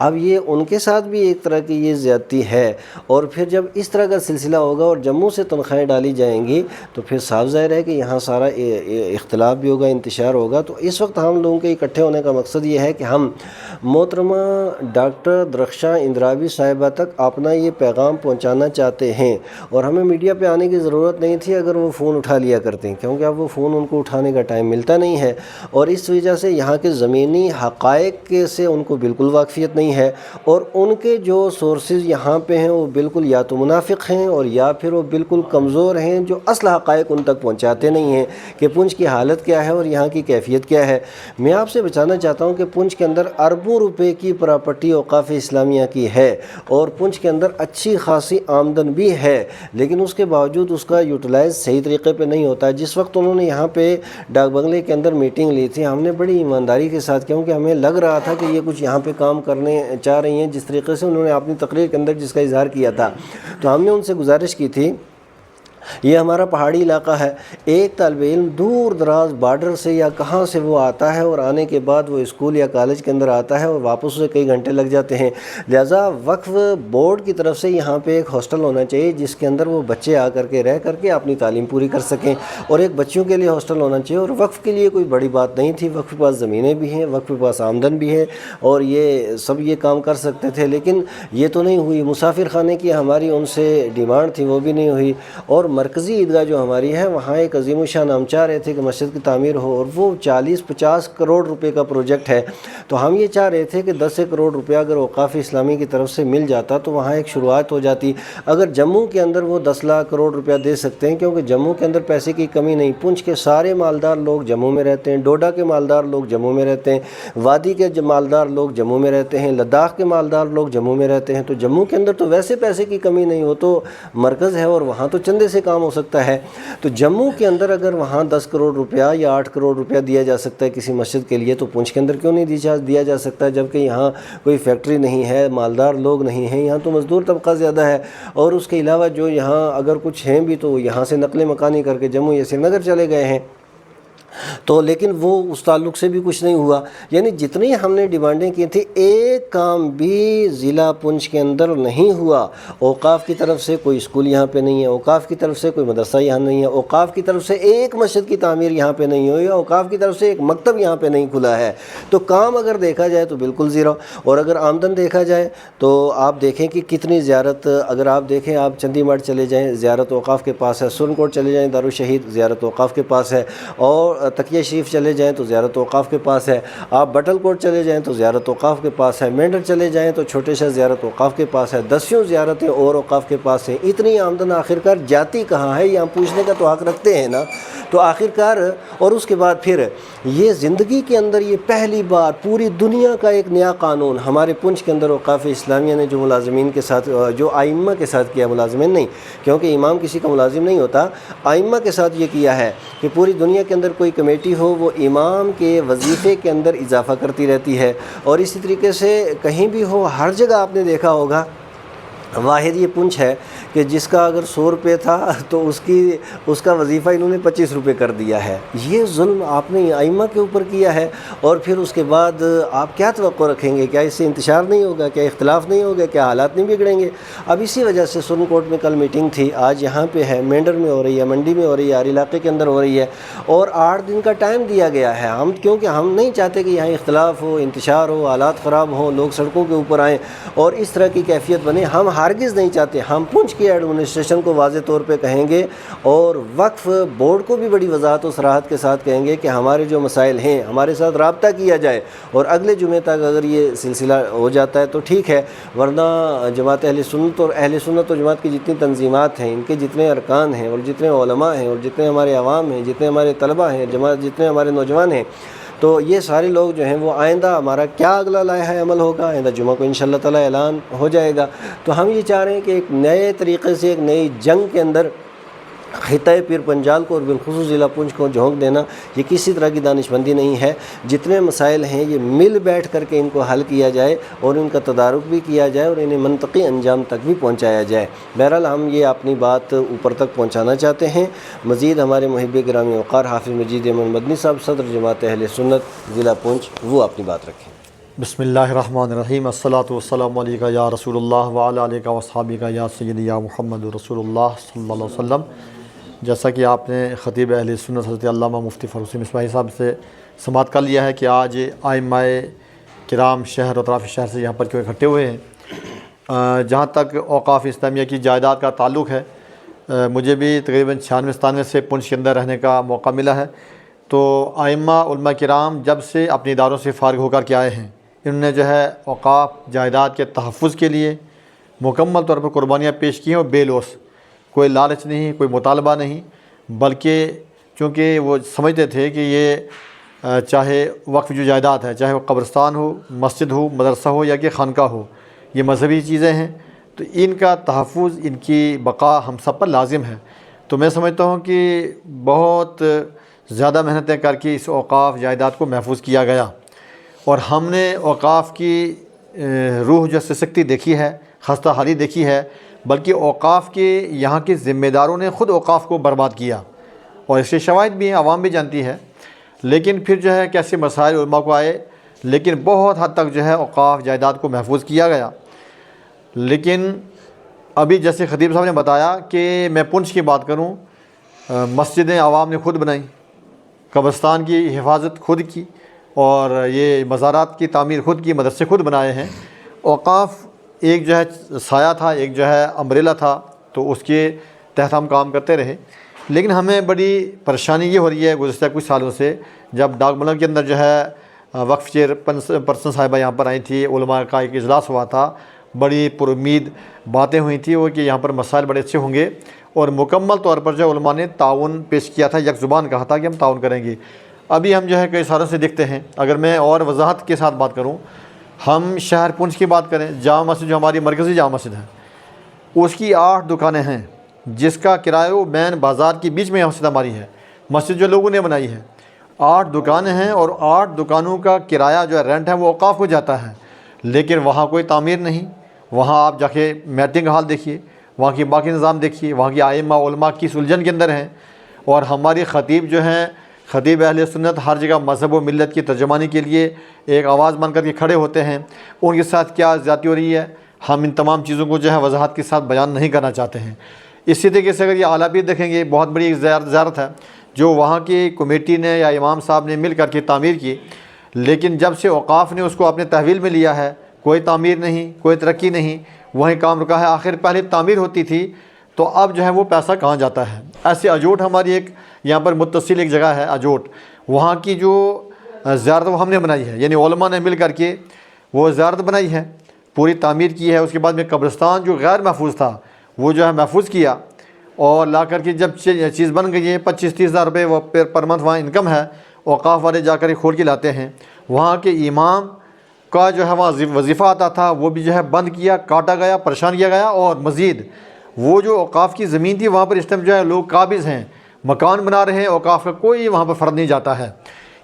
اب یہ ان کے ساتھ بھی ایک طرح کی یہ زیادتی ہے، اور پھر جب اس طرح کا سلسلہ ہوگا اور جموں سے تنخواہیں ڈالی جائیں گی تو پھر صاف ظاہر ہے کہ یہاں سارا اختلاف بھی ہوگا، انتشار ہوگا۔ تو اس وقت ہم لوگوں کے اکٹھے ہونے کا مقصد یہ ہے کہ ہم محترمہ ڈاکٹر درخشاں اندرابی صاحبہ تک اپنا یہ پیغام پہنچانا چاہتے ہیں، اور ہمیں میڈیا پہ آنے کی ضرورت نہیں تھی اگر وہ فون اٹھا لیا کرتے ہیں، کیونکہ اب وہ فون ان کو اٹھانے کا ٹائم ملتا نہیں ہے، اور اس وجہ سے یہاں کے زمینی حقائق سے ان کو بالکل واقفیت نہیں ہے، اور ان کے جو سورسز یہاں پہ ہیں وہ بالکل یا تو منافق ہیں اور یا پھر وہ بالکل کمزور ہیں، جو اصل حقائق ان تک پہنچاتے نہیں ہیں کہ پونچھ کی حالت کیا ہے اور یہاں کی کیفیت کیا ہے۔ میں آپ سے بچانا چاہتا ہوں کہ پونچھ کے اندر اربوں روپے کی پراپرٹی اوقاف اسلامیہ کی ہے، اور پونچھ کے اندر اچھی خاصی آمدن بھی ہے، لیکن اس کے باوجود اس کا یوٹیلائز صحیح طریقے پہ نہیں ہوتا ہے۔ جس وقت انہوں نے یہاں پہ ڈاک بنگلے کے اندر میٹنگ لی تھی، ہم نے بڑی ایمانداری کے ساتھ، کیونکہ ہمیں لگ رہا تھا کہ یہ کچھ یہاں پہ کام کرنے چاہ رہی ہیں جس طریقے سے انہوں نے اپنی تقریر کے اندر جس کا اظہار کیا تھا، تو ہم نے ان سے گزارش کی تھی، یہ ہمارا پہاڑی علاقہ ہے، ایک طالب علم دور دراز بارڈر سے یا کہاں سے وہ آتا ہے، اور آنے کے بعد وہ اسکول یا کالج کے اندر آتا ہے اور واپس اسے کئی گھنٹے لگ جاتے ہیں، لہٰذا وقف بورڈ کی طرف سے یہاں پہ ایک ہاسٹل ہونا چاہیے جس کے اندر وہ بچے آ کر کے رہ کر کے اپنی تعلیم پوری کر سکیں، اور ایک بچوں کے لیے ہاسٹل ہونا چاہیے، اور وقف کے لیے کوئی بڑی بات نہیں تھی، وقف کے پاس زمینیں بھی ہیں، وقف کے پاس آمدن بھی ہے، اور یہ سب یہ کام کر سکتے تھے، لیکن یہ تو نہیں ہوئی۔ مسافر خانے کی ہماری ان سے ڈیمانڈ تھی، وہ بھی نہیں ہوئی، اور مرکزی عیدگاہ جو ہماری ہے وہاں ایک عظیم الشان ہم چاہ رہے تھے کہ مسجد کی تعمیر ہو، اور وہ 40-50 کروڑ روپے کا پروجیکٹ ہے، تو ہم یہ چاہ رہے تھے کہ 10 کروڑ روپیہ اگر اوقاف اسلامی کی طرف سے مل جاتا تو وہاں ایک شروعات ہو جاتی۔ اگر جموں کے اندر وہ 10 لاکھ کروڑ روپیہ دے سکتے ہیں، کیونکہ جموں کے اندر پیسے کی کمی نہیں، پونچھ کے سارے مالدار لوگ جموں میں رہتے ہیں، ڈوڈا کے مالدار لوگ جموں میں رہتے ہیں، وادی کے مالدار لوگ جموں میں رہتے ہیں، لداخ کے مالدار لوگ جموں میں رہتے ہیں، تو جموں کے اندر تو ویسے پیسے کی کمی نہیں، ہو تو مرکز ہے اور وہاں تو چندے سے کام ہو سکتا ہے، تو جموں کے اندر اگر وہاں 10 کروڑ روپیہ یا 8 کروڑ روپیہ دیا جا سکتا ہے کسی مسجد کے لیے، تو پونچھ کے اندر کیوں نہیں دیا جا سکتا، جبکہ یہااں کوئی فیکٹری نہیں ہے، مالدار لوگ نہیں ہیں، یہاں تو مزدور طبقہ زیادہ ہے، اور اس کے علاوہ جو یہاں اگر کچھ ہیں بھی تو یہاں سے نقل مکانی کر کے جموں یا سری نگر چلے گئے ہیں، تو لیکن وہ اس تعلق سے بھی کچھ نہیں ہوا۔ یعنی جتنی ہم نے ڈیمانڈیں کی تھیں ایک کام بھی ضلع پونچھ کے اندر نہیں ہوا۔ اوقاف کی طرف سے کوئی اسکول یہاں پہ نہیں ہے، اوقاف کی طرف سے کوئی مدرسہ یہاں نہیں ہے، اوقاف کی طرف سے ایک مسجد کی تعمیر یہاں پہ نہیں ہوئی، اوقاف کی طرف سے ایک مکتب یہاں پہ نہیں کھلا ہے، تو کام اگر دیکھا جائے تو بالکل زیرو۔ اور اگر آمدن دیکھا جائے تو آپ دیکھیں کہ کتنی زیارت، اگر آپ دیکھیں آپ چندی مٹھ چلے جائیں زیارت اوقاف کے پاس ہے، سرن کوٹ چلے جائیں دارالشہید زیارت اوقاف کے پاس ہے، اور تقیہ شریف چلے جائیں تو زیارت اوقاف کے پاس ہے، آپ بٹل کوٹ چلے جائیں تو زیارت اوقاف کے پاس ہے، مینڈر چلے جائیں تو چھوٹے شاہ زیارت اوقاف کے پاس ہے، دسیوں زیارتیں اور اوقاف کے پاس ہیں۔ اتنی آمدن آخرکار جاتی کہاں ہے، یہ ہم پوچھنے کا تو حق رکھتے ہیں نا۔ تو آخرکار اور اس کے بعد پھر یہ زندگی کے اندر یہ پہلی بار پوری دنیا کا ایک نیا قانون ہمارے پونچھ کے اندر اوقاف اسلامیہ نے جو ملازمین کے ساتھ، جو ائمہ کے ساتھ کیا، ملازمین نہیں کیونکہ امام کسی کا ملازم نہیں ہوتا، ائمہ کے ساتھ یہ کیا ہے کہ پوری دنیا کے اندر کوئی کمیٹی ہو وہ امام کے وظیفے کے اندر اضافہ کرتی رہتی ہے، اور اسی طریقے سے کہیں بھی ہو ہر جگہ آپ نے دیکھا ہوگا واحد یہ پونچھ ہے کہ جس کا اگر 100 روپے تھا تو اس کا وظیفہ انہوں نے 25 روپے کر دیا ہے۔ یہ ظلم آپ نے ائمہ کے اوپر کیا ہے، اور پھر اس کے بعد آپ کیا توقع رکھیں گے؟ کیا اس سے انتشار نہیں ہوگا؟ کیا اختلاف نہیں ہوگا؟ کیا حالات نہیں بگڑیں گے؟ اب اسی وجہ سے سرن کوٹ میں کل میٹنگ تھی، آج یہاں پہ ہے، مینڈر میں ہو رہی ہے، منڈی میں ہو رہی ہے، ہر علاقے کے اندر ہو رہی ہے، اور 8 دن کا ٹائم دیا گیا ہے۔ کیونکہ ہم نہیں چاہتے کہ یہاں اختلاف ہو، انتشار ہو، حالات خراب ہوں، لوگ سڑکوں کے اوپر آئیں اور اس طرح کی کیفیت بنے، ہم ہرگز نہیں چاہتے۔ ہم پونچھ کی ایڈمنسٹریشن کو واضح طور پہ کہیں گے، اور وقف بورڈ کو بھی بڑی وضاحت و صراحت کے ساتھ کہیں گے کہ ہمارے جو مسائل ہیں ہمارے ساتھ رابطہ کیا جائے، اور اگلے جمعے تک اگر یہ سلسلہ ہو جاتا ہے تو ٹھیک ہے، ورنہ جماعت اہل سنت اور اہل سنت و جماعت کی جتنی تنظیمات ہیں، ان کے جتنے ارکان ہیں اور جتنے علماء ہیں اور جتنے ہمارے عوام ہیں، جتنے ہمارے طلبہ ہیں، جتنے ہمارے نوجوان ہیں، تو یہ سارے لوگ جو ہیں وہ آئندہ ہمارا کیا اگلا لائحہ عمل ہوگا آئندہ جمعہ کو انشاءاللہ تعالی اعلان ہو جائے گا۔ تو ہم یہ چاہ رہے ہیں کہ ایک نئے طریقے سے ایک نئی جنگ کے اندر خطۂ پیر پنجال کو اور بالخصوص ضلع پونچھ کو جھونک دینا یہ کسی طرح کی دانش مندی نہیں ہے۔ جتنے مسائل ہیں یہ مل بیٹھ کر کے ان کو حل کیا جائے اور ان کا تدارک بھی کیا جائے اور انہیں منطقی انجام تک بھی پہنچایا جائے۔ بہرحال ہم یہ اپنی بات اوپر تک پہنچانا چاہتے ہیں۔ مزید ہمارے محب گرامی وقار حافظ مجید احمد مدنی صاحب صدر جماعت اہل سنت ضلع پونچھ وہ اپنی بات رکھیں۔ بسم اللہ الرحمن الرحیم الصلاۃ والسلام علیکہ یا رسول اللہ وعلی آلہ وصحابہ یا سیدی یا محمد رسول اللہ صلی اللہ علیہ وسلم۔ جیسا کہ آپ نے خطیب اہل سنت حضرت علامہ مفتی فاروق حسین مصباحی صاحب سے سماعت کر لیا ہے کہ آج ائمہ کرام شہر و اطراف شہر سے یہاں پر کیوں اکٹھے ہوئے ہیں۔ جہاں تک اوقاف اسلامیہ کی جائیداد کا تعلق ہے، مجھے بھی تقریباً 96-97 سے پنچ کے اندر رہنے کا موقع ملا ہے۔ تو ائمہ علماء کرام جب سے اپنے اداروں سے فارغ ہو کر کے آئے ہیں، انہوں نے جو ہے اوقاف جائیداد کے تحفظ کے لیے مکمل طور پر قربانیاں پیش کی ہیں، اور بے لوث، کوئی لالچ نہیں، کوئی مطالبہ نہیں، بلکہ چونکہ وہ سمجھتے تھے کہ یہ چاہے وقف جو جائیداد ہے، چاہے وہ قبرستان ہو، مسجد ہو، مدرسہ ہو یا کہ خانقاہ ہو، یہ مذہبی چیزیں ہیں، تو ان کا تحفظ، ان کی بقا ہم سب پر لازم ہے۔ تو میں سمجھتا ہوں کہ بہت زیادہ محنتیں کر کے اس اوقاف جائیداد کو محفوظ کیا گیا، اور ہم نے اوقاف کی روح جو سسکتی دیکھی ہے، خستہ حالی دیکھی ہے، بلکہ اوقاف کے یہاں کے ذمہ داروں نے خود اوقاف کو برباد کیا، اور اس کے شواہد بھی ہیں، عوام بھی جانتی ہے۔ لیکن پھر جو ہے کیسے مسائل علماء کو آئے، لیکن بہت حد تک جو ہے اوقاف جائیداد کو محفوظ کیا گیا۔ لیکن ابھی جیسے خطیب صاحب نے بتایا کہ میں پنچ کی بات کروں، مسجدیں عوام نے خود بنائیں، قبرستان کی حفاظت خود کی، اور یہ مزارات کی تعمیر خود کی، مدرسے خود بنائے ہیں۔ اوقاف ایک جو ہے سایہ تھا، ایک جو ہے امبریلا تھا، تو اس کے تحت ہم کام کرتے رہے۔ لیکن ہمیں بڑی پریشانی یہ ہو رہی ہے گزشتہ کچھ سالوں سے، جب ڈاک بنگلہ کے اندر جو ہے وقف چیئر پرسن صاحبہ یہاں پر آئی تھی، علماء کا ایک اجلاس ہوا تھا، بڑی پرامید باتیں ہوئی تھیں وہ کہ یہاں پر مسائل بڑے اچھے ہوں گے، اور مکمل طور پر جو علماء نے تعاون پیش کیا تھا، یک زبان کہا تھا کہ ہم تعاون کریں گے۔ ابھی ہم جو ہے کئی سالوں سے دیکھتے ہیں، اگر میں اور وضاحت کے ساتھ بات کروں، ہم شہر پنچ کی بات کریں، جامع مسجد جو ہماری مرکزی جامع مسجد ہے، اس کی 8 دکانیں ہیں، جس کا کرایہ مین بازار کے بیچ میں مسجد ہماری ہے، مسجد جو لوگوں نے بنائی ہے، 8 دکانیں ہیں، اور 8 دکانوں کا کرایہ جو ہے رینٹ ہے وہ اوقاف کو جاتا ہے، لیکن وہاں کوئی تعمیر نہیں۔ وہاں آپ جا کے میٹنگ ہال دیکھیے، وہاں کی باقی نظام دیکھیے، وہاں کی ائمہ علماء کس الجھن کے اندر ہیں، اور ہماری خطیب جو ہیں، خطیب اہل سنت، ہر جگہ مذہب و ملت کی ترجمانی کے لیے ایک آواز بن کر کے کھڑے ہوتے ہیں، ان کے ساتھ کیا زیادتی ہو رہی ہے، ہم ان تمام چیزوں کو جو ہے وضاحت کے ساتھ بیان نہیں کرنا چاہتے ہیں۔ اسی طریقے سے اگر یہ اعلیٰ پیر دیکھیں گے، بہت بڑی ایک زیارت ہے جو وہااں کی کمیٹی نے یا امام صاحب نے مل کر کے تعمیر کی، لیکن جب سے اوقاف نے اس کو اپنے تحویل میں لیا ہے، کوئی تعمیر نہیں، کوئی ترقی نہیں، وہیں کام رکا ہے۔ آخر پہلے تعمیر ہوتی تھی، تو اب جو ہے وہ پیسہ کہاں جاتا ہے؟ ایسے اجوٹ ہماری ایک یہاں پر متصل ایک جگہ ہے اجوٹ، وہاں کی جو زیارت وہ ہم نے بنائی ہے، یعنی علماء نے مل کر کے وہ زیارت بنائی ہے، پوری تعمیر کی ہے۔ اس کے بعد میں قبرستان جو غیر محفوظ تھا وہ جو ہے محفوظ کیا، اور لا کر کے جب چیز بن گئی ہے، 25-30 ہزار روپے وہ پر منتھ وہاں انکم ہے، اوقاف والے جا کر کھول کے لاتے ہیں۔ وہاں کے امام کا جو ہے وہاں وظیفہ آتا تھا، وہ بھی جو ہے بند کیا، کاٹا گیا، پریشان کیا گیا، اور مزید وہ جو اوقاف کی زمین تھی وہاں پر اس ٹائم جو ہے لوگ قابض ہیں، مکان بنا رہے ہیں، اوقاف کا کوئی وہاں پر فرد نہیں جاتا ہے۔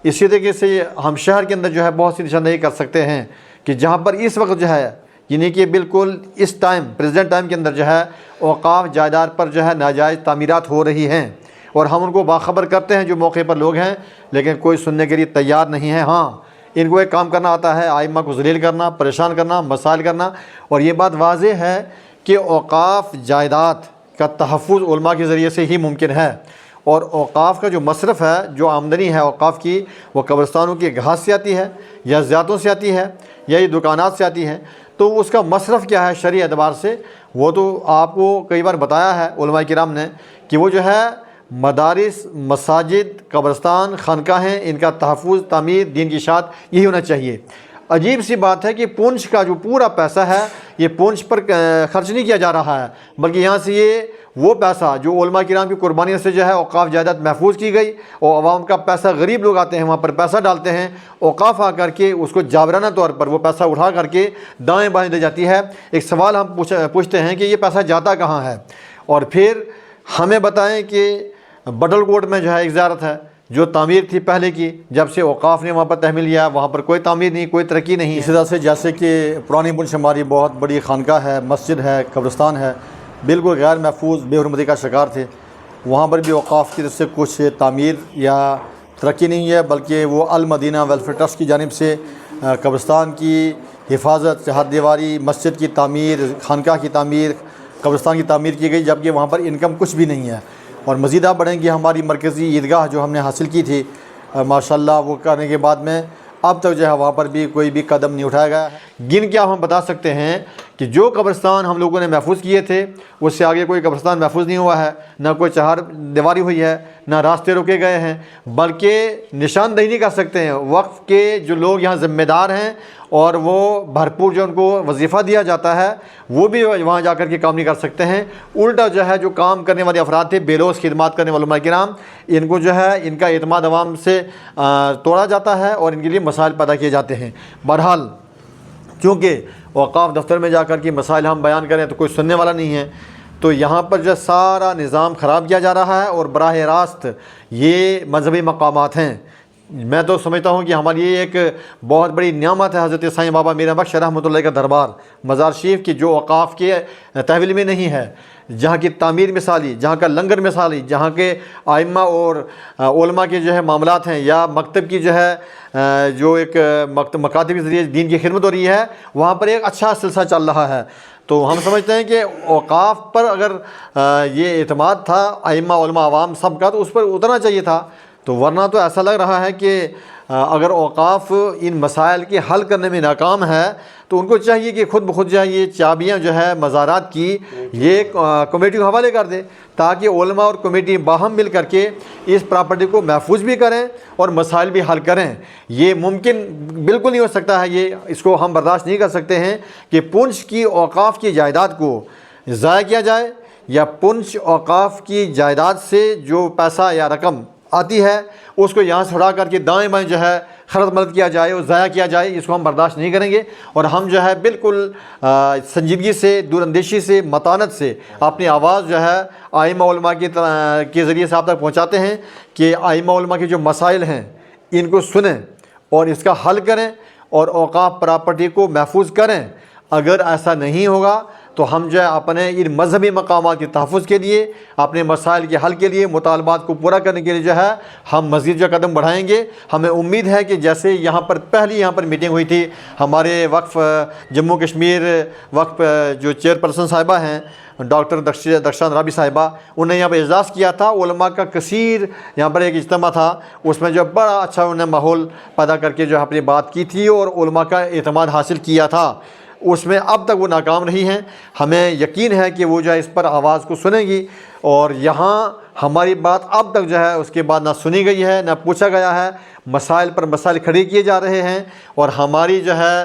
اسی طریقے سے ہم شہر کے اندر جو ہے بہت سی نشاندہی کر سکتے ہیں کہ جہاں پر اس وقت جو ہے، یعنی کہ بالکل اس ٹائم پریزنٹ ٹائم کے اندر جو ہے اوقاف جائیداد پر جو ہے ناجائز تعمیرات ہو رہی ہیں، اور ہم ان کو باخبر کرتے ہیں جو موقع پر لوگ ہیں، لیکن کوئی سننے کے لیے تیار نہیں ہے۔ ہاں، ان کو ایک کام کرنا آتا ہے، ائمہ کو ذلیل کرنا، پریشان کرنا، مسائل کرنا، اور یہ بات واضح ہے کہ اوقاف جائیداد کا تحفظ علماء کے ذریعے سے ہی ممکن ہے، اور اوقاف کا جو مصرف ہے، جو آمدنی ہے اوقاف کی، وہ قبرستانوں کی گھاس سے آتی ہے، یا زیارتوں سے آتی ہے، یا یہ دکانات سے آتی ہے۔ تو اس کا مصرف کیا ہے شرعی اعتبار سے، وہ تو آپ کو کئی بار بتایا ہے علماء کرام نے کہ وہ جو ہے مدارس، مساجد، قبرستان، خانقاہیں، ان کا تحفظ، تعمیر، دین کی اشاعت، یہی ہونا چاہیے۔ عجیب سی بات ہے کہ پونچھ کا جو پورا پیسہ ہے یہ پونچھ پر خرچ نہیں کیا جا رہا ہے، بلکہ یہاں سے یہ وہ پیسہ جو علماء کرام کی قربانیوں سے جو ہے اوقاف جائیداد محفوظ کی گئی، اور عوام کا پیسہ، غریب لوگ آتے ہیں وہاں پر پیسہ ڈالتے ہیں، اوقاف آ کر کے اس کو جابرانہ طور پر وہ پیسہ اٹھا کر کے دائیں بائیں دے جاتی ہے۔ ایک سوال ہم پوچھتے ہیں کہ یہ پیسہ جاتا کہاں ہے؟ اور پھر ہمیں بتائیں کہ بٹل کوٹ میں جو ہے ایک زیارت ہے جو تعمیر تھی پہلے کی، جب سے اوقاف نے وہاں پر تحمیل لیا وہاں پر کوئی تعمیر نہیں، کوئی ترقی نہیں۔ اسی طرح سے جیسے کہ پرانی پنچ ہماری بہت بڑی خانقاہ ہے، مسجد ہے، قبرستان ہے، بالکل غیر محفوظ، بے حرمتی کا شکار تھے، وہاں پر بھی اوقاف کی طرف سے کچھ تعمیر یا ترقی نہیں ہے، بلکہ وہ المدینہ ویلفیئر ٹرسٹ کی جانب سے قبرستان کی حفاظت، چہار دیواری، مسجد کی تعمیر، خانقاہ کی تعمیر، قبرستان کی تعمیر کی گئی، جبکہ وہاں پر انکم کچھ بھی نہیں ہے۔ اور مزید آپ بڑھیں گے، ہماری مرکزی عیدگاہ جو ہم نے حاصل کی تھی ماشاءاللہ، وہ کرنے کے بعد میں اب تک جو ہے وہاں پر بھی کوئی بھی قدم نہیں اٹھایا گیا ہے۔ گن کے ہم بتا سکتے ہیں کہ جو قبرستان ہم لوگوں نے محفوظ کیے تھے اس سے آگے کوئی قبرستان محفوظ نہیں ہوا ہے، نہ کوئی چہار دیواری ہوئی ہے، نہ راستے روکے گئے ہیں، بلکہ نشاندہی نہیں کر سکتے ہیں۔ وقف کے جو لوگ یہاں ذمہ دار ہیں اور وہ بھرپور جو ان کو وظیفہ دیا جاتا ہے وہ بھی وہاں جا کر کے کام نہیں کر سکتے ہیں۔ الٹا جو ہے جو کام کرنے والے افراد تھے، بے لوث خدمات کرنے والے علماء کرام، ان کو جو ہے ان کا اعتماد عوام سے توڑا جاتا ہے اور ان کے لیے مسائل پیدا کیے جاتے ہیں۔ بہرحال چونکہ اوقاف دفتر میں جا کر کے مسائل ہم بیان کریں تو کوئی سننے والا نہیں ہے، تو یہاں پر جو سارا نظام خراب کیا جا رہا ہے، اور براہ راست یہ مذہبی مقامات ہیں۔ میں تو سمجھتا ہوں کہ ہماری یہ ایک بہت بڑی نعمت ہے، حضرت سائیں بابا میرا بخش رحمۃ اللہ کا دربار مزار شریف کی، جو اوقاف کے تحویل میں نہیں ہے، جہاں کی تعمیر مثالی، جہاں کا لنگر مثالی، جہاں کے ائمہ اور علماء کے جو ہے معاملات ہیں، یا مکتب کی جو ہے جو ایک مکاتب کے ذریعے دین کی خدمت ہو رہی ہے، وہاں پر ایک اچھا سلسلہ چل رہا ہے۔ تو ہم سمجھتے ہیں کہ اوقاف پر اگر یہ اعتماد تھا ائمہ علماء عوام سب کا، تو اس پر اترنا چاہیے تھا، تو ورنہ تو ایسا لگ رہا ہے کہ اگر اوقاف ان مسائل کے حل کرنے میں ناکام ہے تو ان کو چاہیے کہ خود بخود جو ہے یہ چابیاں جو ہے مزارات کی یہ کمیٹی کو حوالے کر دے، تاکہ علماء اور کمیٹی باہم مل کر کے اس پراپرٹی کو محفوظ بھی کریں اور مسائل بھی حل کریں۔ یہ ممکن بالکل نہیں ہو سکتا ہے، یہ اس کو ہم برداشت نہیں کر سکتے ہیں کہ پونچھ کی اوقاف کی جائیداد کو ضائع کیا جائے، یا پونچھ اوقاف کی جائیداد سے جو پیسہ یا رقم آتی ہے اس کو یہاں سے اڑا کر کے دائیں بائیں جو ہے خرد مرد کیا جائے اور ضائع کیا جائے، اس کو ہم برداشت نہیں کریں گے۔ اور ہم جو ہے بالکل سنجیدگی سے، دور اندیشی سے، متانت سے اپنی آواز جو ہے ائمہ علماء کے ذریعے سے آپ تک پہنچاتے ہیں کہ ائمہ علماء کے جو مسائل ہیں ان کو سنیں اور اس کا حل کریں اور اوقاف پراپرٹی کو محفوظ کریں۔ اگر ایسا نہیں ہوگا تو ہم جو ہے اپنے ان مذہبی مقامات کے تحفظ کے لیے، اپنے مسائل کے حل کے لیے، مطالبات کو پورا کرنے کے لیے جو ہے ہم مزید جو قدم بڑھائیں گے۔ ہمیں امید ہے کہ جیسے یہاں پر میٹنگ ہوئی تھی، ہمارے وقف جموں کشمیر وقف جو چیئرپرسن صاحبہ ہیں ڈاکٹر دکشان رابی صاحبہ، انہوں نے یہاں پر اجلاس کیا تھا، علماء کا کثیر یہاں پر ایک اجتماع تھا، اس میں جو بڑا اچھا انہوں نے ماحول پیدا کر کے جو اپنی بات کی تھی اور علماء کا اعتماد حاصل کیا تھا۔ اس میں اب تک وہ ناکام رہی ہیں۔ ہمیں یقین ہے کہ وہ جو ہے اس پر آواز کو سنیں گی، اور یہاں ہماری بات اب تک جو ہے اس کے بعد نہ سنی گئی ہے، نہ پوچھا گیا ہے، مسائل پر مسائل کھڑے کیے جا رہے ہیں، اور ہماری جو ہے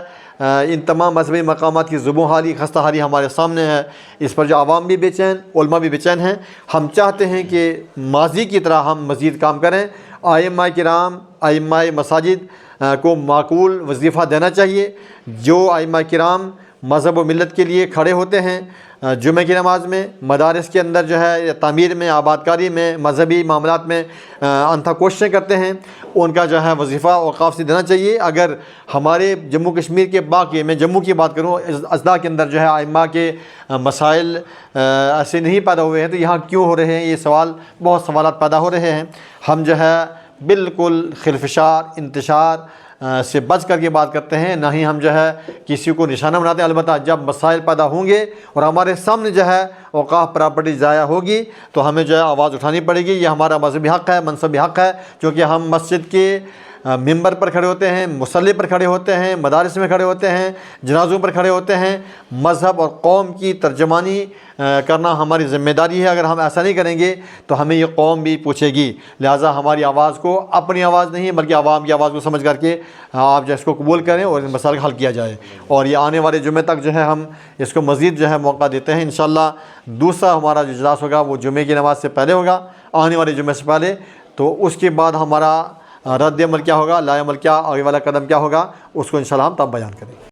ان تمام مذہبی مقامات کی زبوں حالی، خستہ حالی ہمارے سامنے ہے۔ اس پر جو عوام بھی بے چین، علماء بھی بے چین ہیں۔ ہم چاہتے ہیں کہ ماضی کی طرح ہم مزید کام کریں۔ ائمہ کرام، ائمہ مساجد کو معقول وظیفہ دینا چاہیے۔ جو ائمہ کرام مذہب و ملت کے لیے کھڑے ہوتے ہیں، جمعہ کی نماز میں، مدارس کے اندر جو ہے تعمیر میں، آباد کاری میں، مذہبی معاملات میں انتھک کوششیں کرتے ہیں، ان کا جو ہے وظیفہ اوقاف سے دینا چاہیے۔ اگر ہمارے جموں کشمیر کے باقی، میں جموں کی بات کروں، اضلاع کے اندر جو ہے ائمہ کے مسائل ایسے نہیں پیدا ہوئے ہیں تو یہاں کیوں ہو رہے ہیں؟ یہ سوال، بہت سوالات پیدا ہو رہے ہیں۔ ہم جو ہے بالکل خلفشار، انتشار سے بچ کر کے بات کرتے ہیں، نہ ہی ہم جو ہے کسی کو نشانہ بناتے ہیں۔ البتہ جب مسائل پیدا ہوں گے اور ہمارے سامنے جو ہے اوقاف پراپرٹی ضائع ہوگی تو ہمیں جو ہے آواز اٹھانی پڑے گی۔ یہ ہمارا مذہبی حق ہے، منصبی حق ہے، کیونکہ ہم مسجد کے ممبر پر کھڑے ہوتے ہیں، مصلی پر کھڑے ہوتے ہیں، مدارس میں کھڑے ہوتے ہیں، جنازوں پر کھڑے ہوتے ہیں۔ مذہب اور قوم کی ترجمانی کرنا ہماری ذمہ داری ہے۔ اگر ہم ایسا نہیں کریں گے تو ہمیں یہ قوم بھی پوچھے گی۔ لہٰذا ہماری آواز کو اپنی آواز نہیں بلکہ عوام کی آواز کو سمجھ کر کے آپ جو اس کو قبول کریں اور ان مسائل کا حل کیا جائے۔ اور یہ آنے والے جمعے تک جو ہے ہم اس کو مزید جو ہے موقع دیتے ہیں۔ انشاءاللہ دوسرا ہمارا جو اجلاس ہوگا وہ جمعے کی نماز سے پہلے ہوگا، آنے والے جمعے سے پہلے۔ تو اس کے بعد ہمارا رد عمل کیا ہوگا، لا عمل کیا، آگے والا قدم کیا ہوگا، اس کو انشاءاللہ ہم تب بیان کریں گے۔